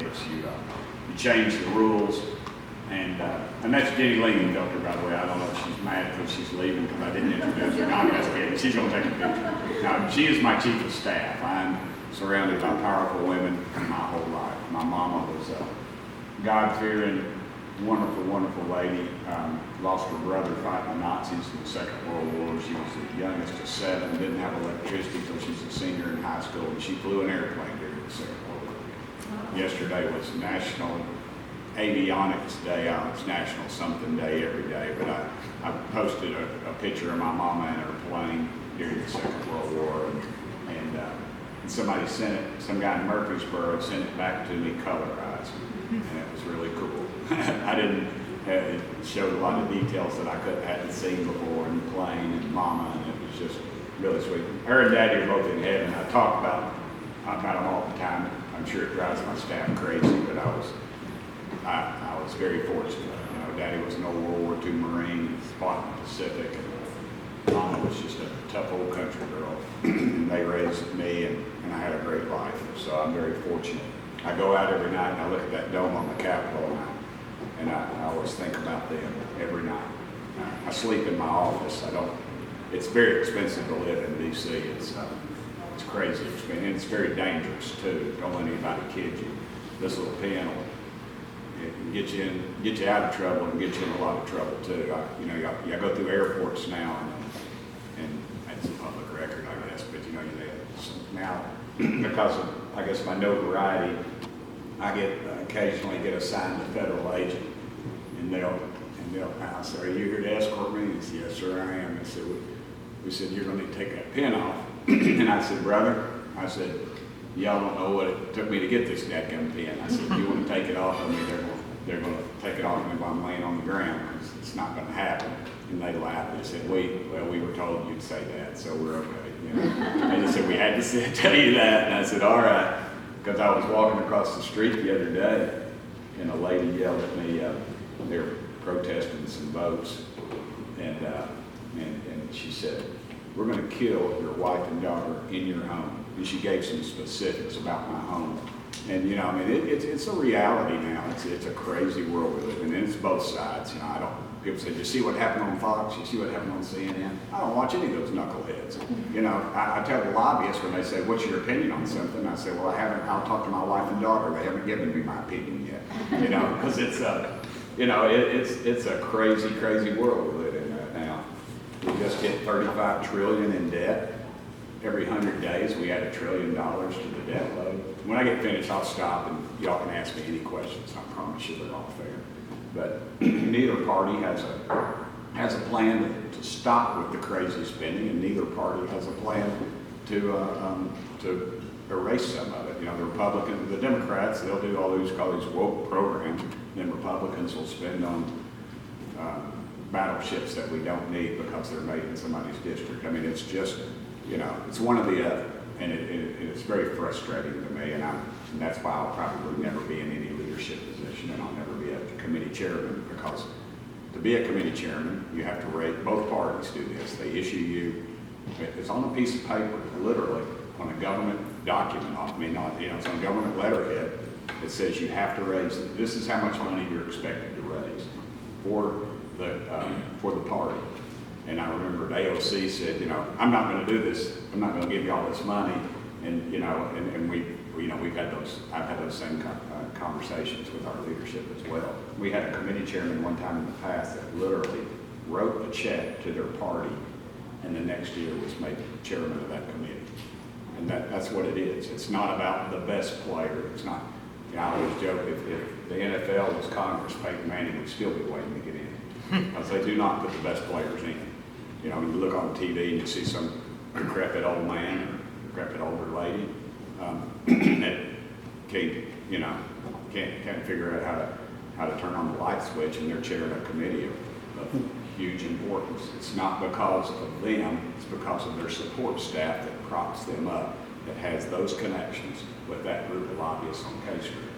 ridiculous. You change the rules, and that's Jenny Lehman Doctor, by the way. I don't know if she's mad because she's leaving because I didn't introduce her. No, I'm just kidding. She's going to take a picture. Now, she is my chief of staff. I'm surrounded by powerful women my whole life. My mama was a God-fearing, wonderful, wonderful lady. Lost her brother fighting the Nazis in the Second World War. She was the youngest of 7, didn't have electricity until she was a senior in high school, and she flew an airplane during the Second World War. Yesterday was National Avionics Day. It's National something day every day, but I posted a picture of my mama in her plane during the Second World War, and somebody sent it, some guy in Murfreesboro sent it back to me colorized, and it was really cool. I didn't, it showed a lot of details that I hadn't seen before in the plane and mama, and it was just really sweet. Her and daddy are both in heaven. I talk about them all the time. I'm sure it drives my staff crazy, but I was very fortunate. You know, daddy was an old World War II Marine, fought in the Pacific, and mama was just a tough old country girl. And they raised me, and I had a great life, so I'm very fortunate. I go out every night and I look at that dome on the Capitol, and I always think about them every night. I sleep in my office. It's very expensive to live in D.C. It's crazy expensive, and it's very dangerous too. Don't let anybody kid you. This little pen will get you out of trouble and get you in a lot of trouble too. I go through airports now, and it's a public record, I guess, but now because of, I guess, my notoriety, I occasionally get assigned a federal agent, and they'll ask, "Are you here to escort me?" And I said, "Yes, sir, I am." They said, "We said you're going to need to take that pen off." And I said, "Brother," I said, "y'all don't know what it took me to get this dadgum pen." I said, "If you want to take it off of me, they're going to take it off of me while I'm laying on the ground, because it's not going to happen." And they laughed. They said, we were told you'd say that, so we're okay." And they said, "We had to tell you that." And I said, "All right," because I was walking across the street the other day, and a lady yelled at me. They were protesting some votes, and she said, "We're going to kill your wife and daughter in your home." And she gave some specifics about my home. And it's a reality now. It's a crazy world we live in, and it's both sides. People say, "You see what happened on Fox? You see what happened on CNN?" I don't watch any of those knuckleheads. I tell the lobbyists when they say, "What's your opinion on something?" I say, "Well, I'll talk to my wife and daughter. They haven't given me my opinion yet." Because it's a crazy, crazy world we live in right now. We just hit $35 trillion in debt. Every 100 days, we add $1 trillion to the debt load. When I get finished, I'll stop, and y'all can ask me any questions. I promise you they're all fair. But neither party has a plan to stop with the crazy spending, and neither party has a plan to erase some of it. The Democrats, they'll do all these woke programs, then Republicans will spend on battleships that we don't need because they're made in somebody's district. It's just, it's one or the other, and it's very frustrating to me, and that's why I'll probably never be in any leadership position, and I'll never be a committee chairman, because to be a committee chairman, you have to rate, both parties do this. They issue you, it's on a piece of paper, literally, on a government document, it's on government letterhead. It says you have to raise, this is how much money you're expected to raise for the party. And I remember AOC said, "I'm not going to do this. I'm not going to give you all this money." And we've had I've had those same conversations with our leadership as well. We had a committee chairman one time in the past that literally wrote a check to their party, and the next year was made chairman of that committee. And that's what it is. It's not about the best player. It's not. I always joke, if the NFL was Congress, Peyton Manning would still be waiting to get in, because they do not put the best players in. You look on TV and you see some decrepit old man or decrepit older lady that can't figure out how to turn on the light switch, and they're chairing a committee of huge importance. It's not because of them, it's because of their support staff that props them up, that has those connections with that group of lobbyists on K Street.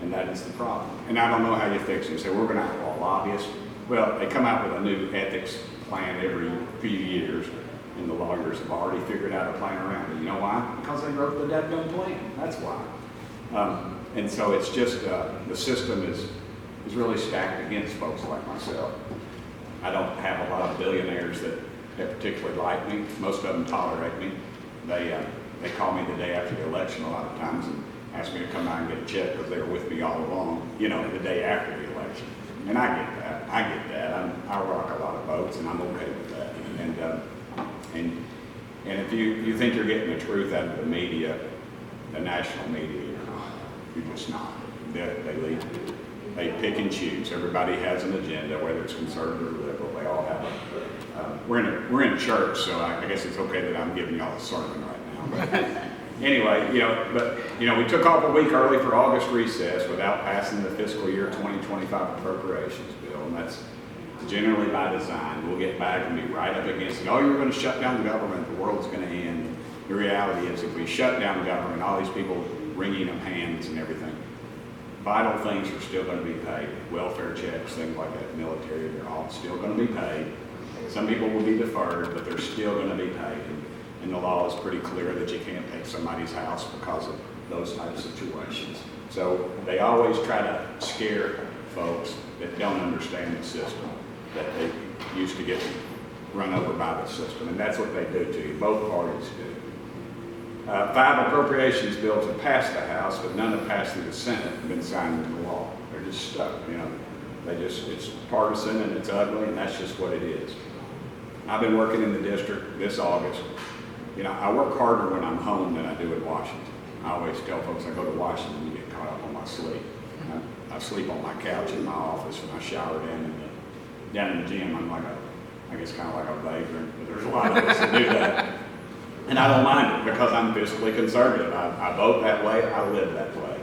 And that is the problem. And I don't know how you fix it. You say, "We're going to outlaw lobbyists." Well, they come out with a new ethics plan every few years, and the lawyers have already figured out a plan around it. You know why? Because they wrote the dead-gum plan. That's why. And so it's just, the system is really stacked against folks like myself. I don't have a lot of billionaires that particularly like me. Most of them tolerate me. They call me the day after the election a lot of times and ask me to come out and get a check because they were with me all along, you know, the day after the election. And I get that. I rock a lot of votes, and I'm okay with that. And if you think you're getting the truth out of the media, the national media, you're not. You're just not. They pick and choose. Everybody has an agenda, whether it's conservative or liberal. They all have a. We're in church, so I guess it's okay that I'm giving y'all a sermon right now. But anyway, we took off a week early for August recess without passing the fiscal year 2025 appropriations bill, and that's generally by design. We'll get back and be right up against it. Oh, you're going to shut down the government, the world's going to end. The reality is, if we shut down the government, all these people wringing of hands and everything, vital things are still going to be paid. Welfare checks, things like that, military, they're all still going to be paid. Some people will be deferred, but they're still going to be paid. And the law is pretty clear that you can't take somebody's house because of those types of situations. So they always try to scare folks that don't understand the system, that they used to get run over by the system. And that's what they do to you. Both parties do. 5 appropriations bills have passed the House, but none have passed through the Senate and been signed into law. They're just stuck, it's partisan and it's ugly, and that's just what it is. I've been working in the district this August. I work harder when I'm home than I do in Washington. I always tell folks I go to Washington and get caught up on my sleep. I sleep on my couch in my office when I shower down in the gym. I'm kind of like a vagrant, but there's a lot of us that do that. And I don't mind it because I'm fiscally conservative. I vote that way, I live that way.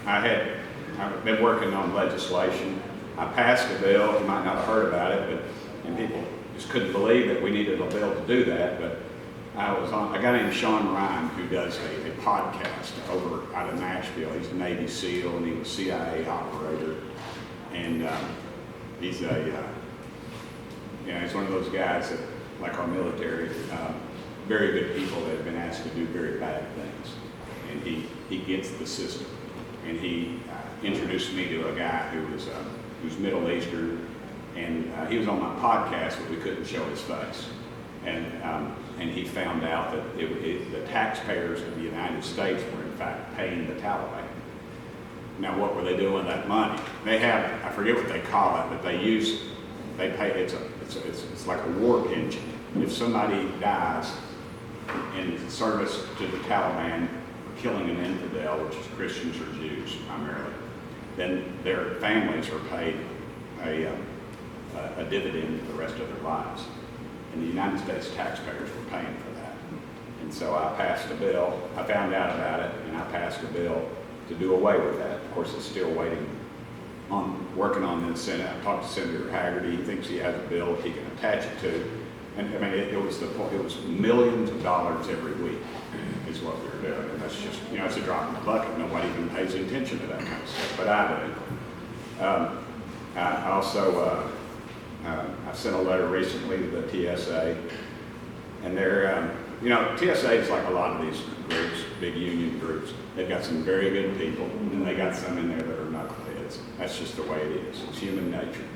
I've been working on legislation. I passed a bill, you might not have heard about it, and people just couldn't believe that we needed a bill to do that, but a guy named Sean Ryan, who does a podcast over out of Nashville. He's a Navy SEAL and he was a CIA operator. And he's he's one of those guys that, like our military, very good people that have been asked to do very bad things. And he gets the system. And he introduced me to a guy who's Middle Eastern, and he was on my podcast, but we couldn't show his face. And he found out that the taxpayers of the United States were in fact paying the Taliban. Now, what were they doing with that money? They have, I forget what they call it, but they pay. It's like a war pension. If somebody dies in service to the Taliban for killing an infidel, which is Christians or Jews primarily, then their families are paid a dividend for the rest of their lives. And the United States taxpayers were paying for that. And so I passed a bill. I found out about it, and I passed a bill to do away with that. Of course, it's still working on in the Senate. I talked to Senator Haggerty. He thinks he has a bill he can attach it to. And I mean, it was millions of dollars every week is what we were doing. And that's just, it's a drop in the bucket. Nobody even pays attention to that kind of stuff, but I do. I also, I sent a letter recently to the TSA, and they're, TSA is like a lot of these groups, big union groups. They've got some very good people, and they got some in there that are knuckleheads. That's just the way it is. It's human nature.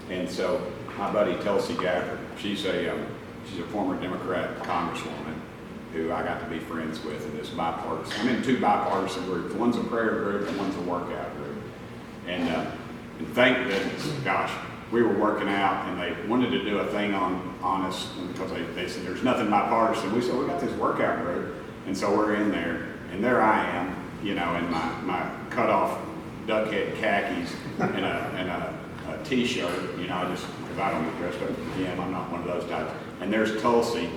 And so my buddy Tulsi Gabbard, she's a former Democrat congresswoman who I got to be friends with in this bipartisan. I'm in 2 bipartisan groups. One's a prayer group and one's a workout group. And thank goodness, gosh, we were working out, and they wanted to do a thing on us because they said there's nothing bipartisan. We said, we got this workout group. And so we're in there, and there I am, in my cut-off duck head khakis and a t-shirt, just because I don't get dressed up at the gym. I'm not one of those types. And there's Tulsi,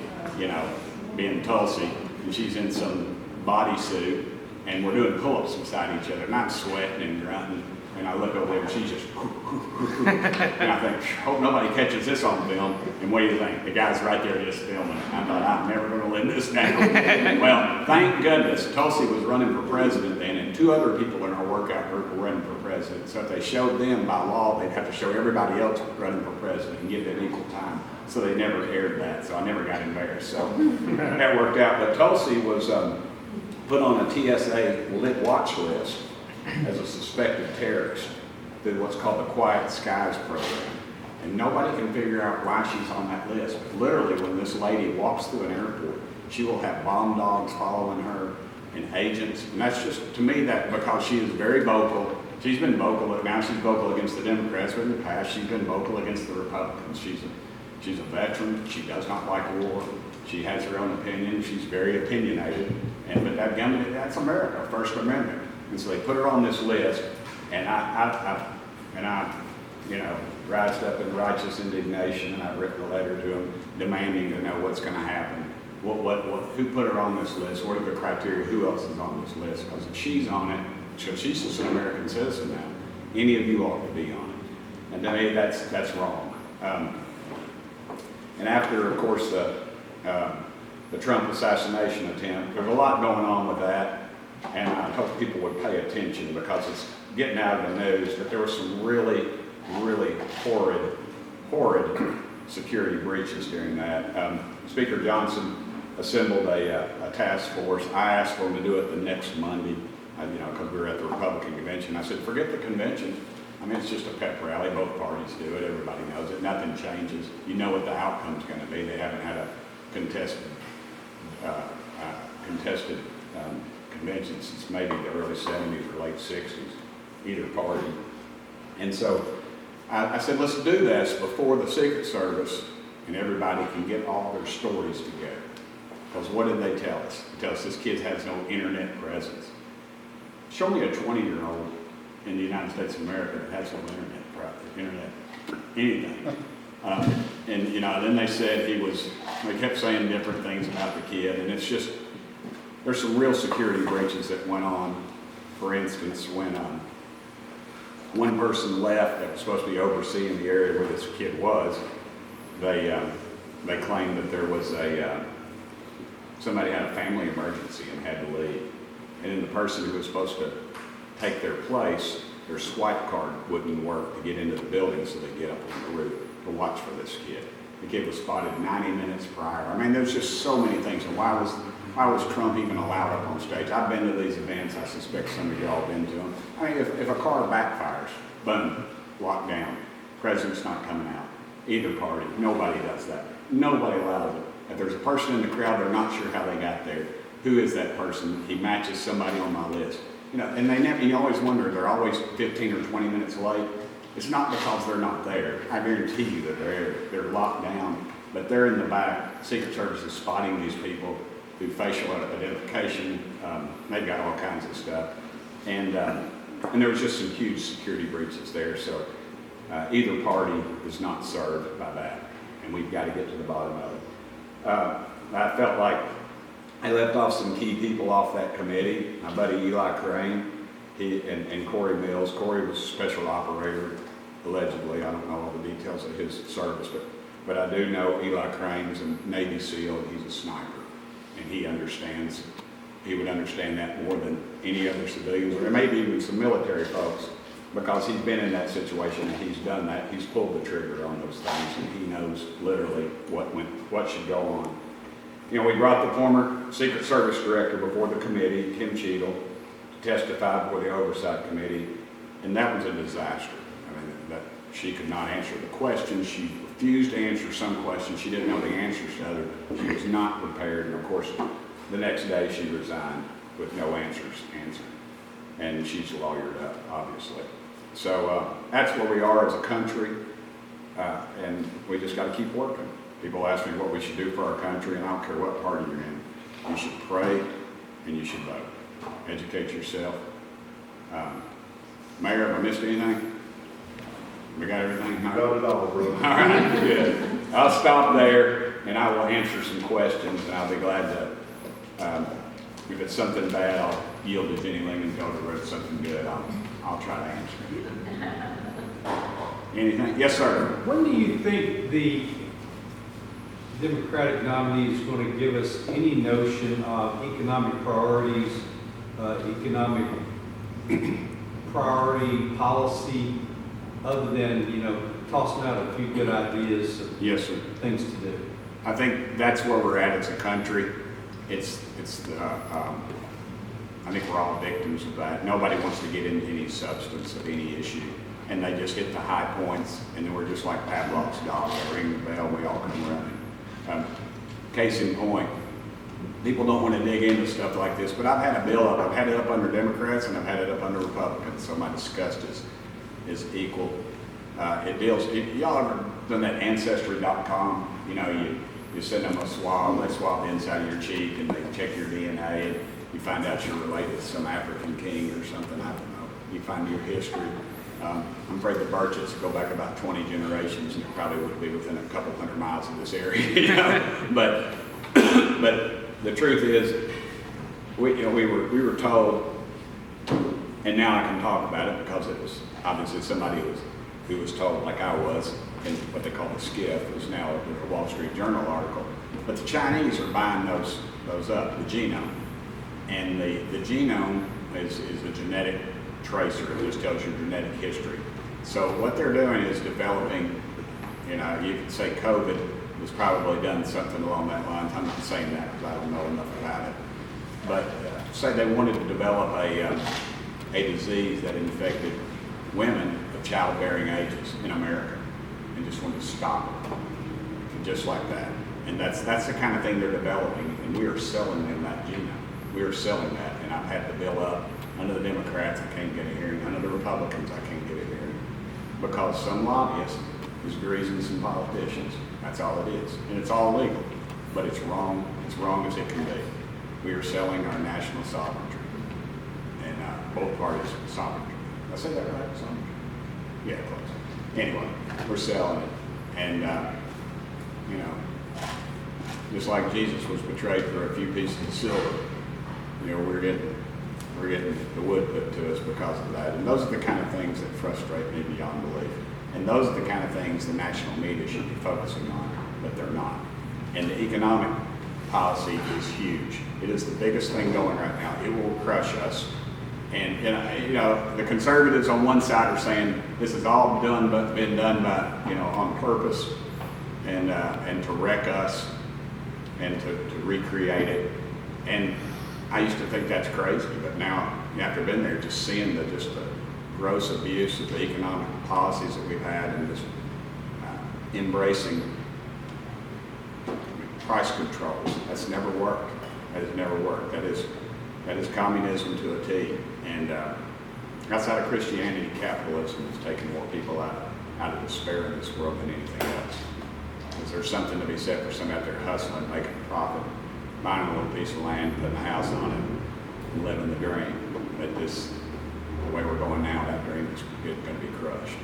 being Tulsi, and she's in some bodysuit, and we're doing pull-ups beside each other, and I'm sweating and grunting. And I look over there, and she's just, and I think, hope nobody catches this on film. And what do you think? The guy's right there just filming. I thought, I'm never going to live this down. Well, thank goodness, Tulsi was running for president then, and 2 other people in our workout group were running for president. So if they showed them by law, they'd have to show everybody else running for president and give them equal time. So they never aired that, so I never got embarrassed. So that worked out. But Tulsi was put on a TSA lit watch list as a suspected terrorist through what's called the Quiet Skies program. And nobody can figure out why she's on that list. But literally, when this lady walks through an airport, she will have bomb dogs following her and agents. And that's just, to me, that because she is very vocal. She's been vocal, now she's vocal against the Democrats, but in the past she's been vocal against the Republicans. She's a veteran. She does not like war. She has her own opinion. She's very opinionated. But that's America, First Amendment. And so they put her on this list, and I rised up in righteous indignation, and I've written a letter to them demanding to know what's going to happen. Who put her on this list? What are the criteria? Who else is on this list? Because if she's on it, so she's just an American citizen now. Any of you ought to be on it. And to me, that's wrong. And after, of course, the Trump assassination attempt, there's a lot going on with that. And I hope people would pay attention because it's getting out of the news. But there were some really, really horrid security breaches during that. Speaker Johnson assembled a task force. I asked for him to do it the next Monday. Because we were at the Republican convention. I said, forget the convention. I mean, it's just a pep rally. Both parties do it. Everybody knows it. Nothing changes. You know what the outcome's going to be. They haven't had a contested convention since maybe the early 70s or late 60s, either party. And so I said, let's do this before the Secret Service and everybody can get all their stories together. Because what did they tell us? They tell us this kid has no internet presence. Show me a 20-year-old in the United States of America that has no internet, anything. Then they said they kept saying different things about the kid, and it's just, there's some real security breaches that went on. For instance, when one person left that was supposed to be overseeing the area where this kid was, they claimed that there was somebody had a family emergency and had to leave. And then the person who was supposed to take their place, their swipe card wouldn't work to get into the building, so they get up on the roof to watch for this kid. The kid was spotted 90 minutes prior. I mean, there's just so many things. And why was Trump even allowed up on stage? I've been to these events. I suspect some of y'all have been to them. I mean, if a car backfires, boom, locked down. President's not coming out. Either party. Nobody does that. Nobody allows it. If there's a person in the crowd, they're not sure how they got there. Who is that person? He matches somebody on my list. And you always wonder, they're always 15 or 20 minutes late. It's not because they're not there. I guarantee you that they're locked down, but they're in the back. Secret Service is spotting these people through facial identification. They've got all kinds of stuff. And there was just some huge security breaches there. So either party is not served by that. And we've got to get to the bottom of it. I felt like I left off some key people off that committee. My buddy Eli Crane, and Corey Mills. Corey was a special operator, allegedly. I don't know all the details of his service, but I do know Eli Crane's a Navy SEAL, and he's a sniper. And he would understand that more than any other civilians, or maybe even some military folks, because he's been in that situation and he's done that. He's pulled the trigger on those things, and he knows literally what should go on. We brought the former Secret Service director before the committee, Kim Cheadle, to testify before the Oversight Committee, and that was a disaster. I mean, that she could not answer the questions. She refused to answer some questions. She didn't know the answers to others. She was not prepared, and of course, the next day she resigned with no answers answered. And she's lawyered up, obviously. So that's where we are as a country, and we just got to keep working. People ask me what we should do for our country, and I don't care what party you're in. You should pray, and you should vote. Educate yourself. Mayor, have I missed anything? We got everything? Got it all, bro. All right, good. I'll stop there, and I will answer some questions, and I'll be glad to, if it's something bad, I'll yield to Jenny Ling and tell her if it's something good, I'll try to answer it. Anything? Yes, sir. When do you think the Democratic nominee is going to give us any notion of economic priorities, economic priority policy, other than, tossing out a few good ideas of Yes, sir. things to do? I think that's where we're at as a country. I think we're all victims of that. Nobody wants to get into any substance of any issue. And they just hit the high points, and then we're just like Pavlov's dog. They ring the bell, we all come running. Case in point, people don't want to dig into stuff like this, but I've had a bill up. I've had it up under Democrats, and I've had it up under Republicans, so my disgust is equal. Y'all ever done that Ancestry.com? You know, you send them a swab, they swab the inside of your cheek, and they check your DNA, and you find out you're related to some African king or something, I don't know. You find your history. I'm afraid the Burchetts go back about 20 generations, and it probably would be within a couple hundred miles of this area, you know? But the truth is, we were told, and now I can talk about it because it was obviously somebody who was told, like I was, in what they call the skiff, is now a Wall Street Journal article. But the Chinese are buying those up, the genome. And the genome is a genetic tracer. It just tells your genetic history. So what they're doing is developing, you know, you could say COVID was probably done something along that line. I'm not saying that because I don't know enough about it. But say they wanted to develop a disease that infected women of childbearing ages in America and just wanted to stop it, just like that. And that's the kind of thing they're developing, and we are selling them that genome. We are selling that, and I've had the bill up. Under the Democrats, I can't get a hearing. Under the Republicans, I can't get a hearing. Because some lobbyist is greasing some politicians. That's all it is. And it's all legal, but it's wrong. It's wrong as it can be. We are selling our national sovereignty, and both parties' sovereignty. Did I say that right? Sovereignty? Yeah, close. Anyway, we're selling it, and you know, just like Jesus was betrayed for a few pieces of silver, you know, we're getting the wood put to us because of that. And those are the kind of things that frustrate me beyond belief. And those are the kind of things the national media should be focusing on, but they're not. And the economic policy is huge. It is the biggest thing going right now. It will crush us. And you know, the conservatives on one side are saying this is all been done by, you know, on purpose and to wreck us and to recreate it. And I used to think that's crazy, but now, after being there, just seeing the gross abuse of the economic policies that we've had and just embracing price controls, that's never worked. That has never worked. That is communism to a T. And outside of Christianity, capitalism has taken more people out of despair in this world than anything else. Is there something to be said for somebody out there hustling, making a profit, buying a little piece of land, putting a house on it, and living the dream? But the way we're going now, that dream is going to be crushed.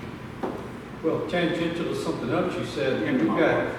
Well, tangential to something else you said, Into we've my got life.